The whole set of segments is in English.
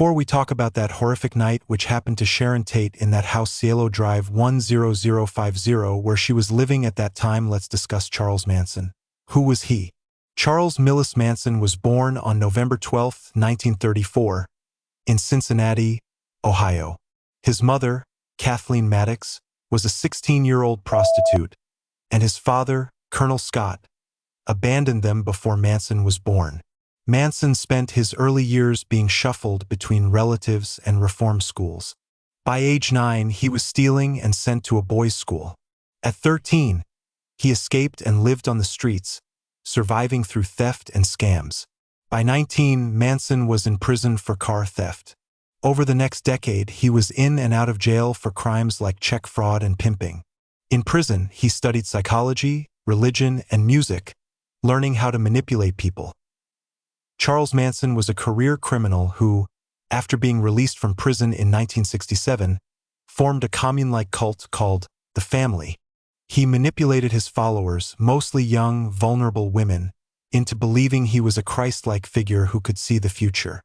Before we talk about that horrific night which happened to Sharon Tate in that house Cielo Drive 10050 where she was living at that time, let's discuss Charles Manson. Who was he? Charles Millis Manson was born on November 12, 1934, in Cincinnati, Ohio. His mother, Kathleen Maddox, was a 16-year-old prostitute, and his father, Colonel Scott, abandoned them before Manson was born. Manson spent his early years being shuffled between relatives and reform schools. By age 9, he was stealing and sent to a boys' school. At 13, he escaped and lived on the streets, surviving through theft and scams. By 19, Manson was in prison for car theft. Over the next decade, he was in and out of jail for crimes like check fraud and pimping. In prison, he studied psychology, religion, and music, learning how to manipulate people. Charles Manson was a career criminal who, after being released from prison in 1967, formed a commune-like cult called The Family. He manipulated his followers, mostly young, vulnerable women, into believing he was a Christ-like figure who could see the future.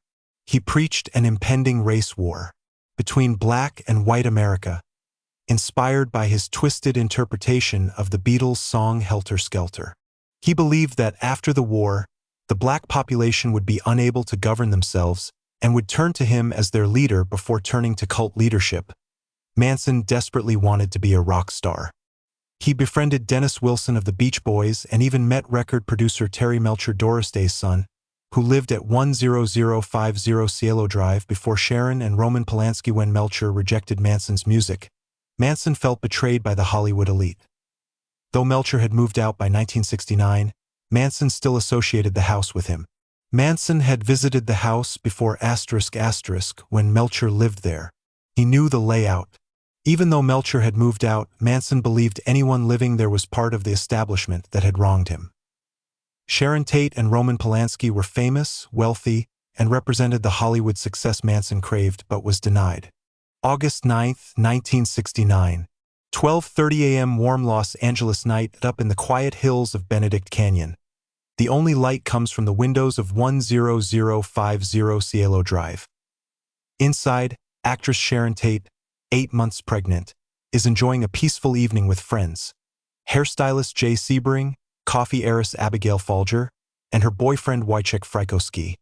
He preached an impending race war between black and white America, inspired by his twisted interpretation of the Beatles' song Helter Skelter. He believed that after the war, the black population would be unable to govern themselves and would turn to him as their leader before turning to cult leadership. Manson desperately wanted to be a rock star. He befriended Dennis Wilson of the Beach Boys and even met record producer Terry Melcher, Doris Day's son, who lived at 10050 Cielo Drive before Sharon and Roman Polanski. When Melcher rejected Manson's music, Manson felt betrayed by the Hollywood elite. Though Melcher had moved out by 1969, Manson still associated the house with him. Manson had visited the house before *** when Melcher lived there. He knew the layout. Even though Melcher had moved out, Manson believed anyone living there was part of the establishment that had wronged him. Sharon Tate and Roman Polanski were famous, wealthy, and represented the Hollywood success Manson craved but was denied. August 9, 1969. 12:30 a.m. warm Los Angeles night up in the quiet hills of Benedict Canyon. The only light comes from the windows of 10050 Cielo Drive. Inside, actress Sharon Tate, 8 months pregnant, is enjoying a peaceful evening with friends. Hairstylist Jay Sebring, coffee heiress Abigail Folger, and her boyfriend Wojciech Frykowski.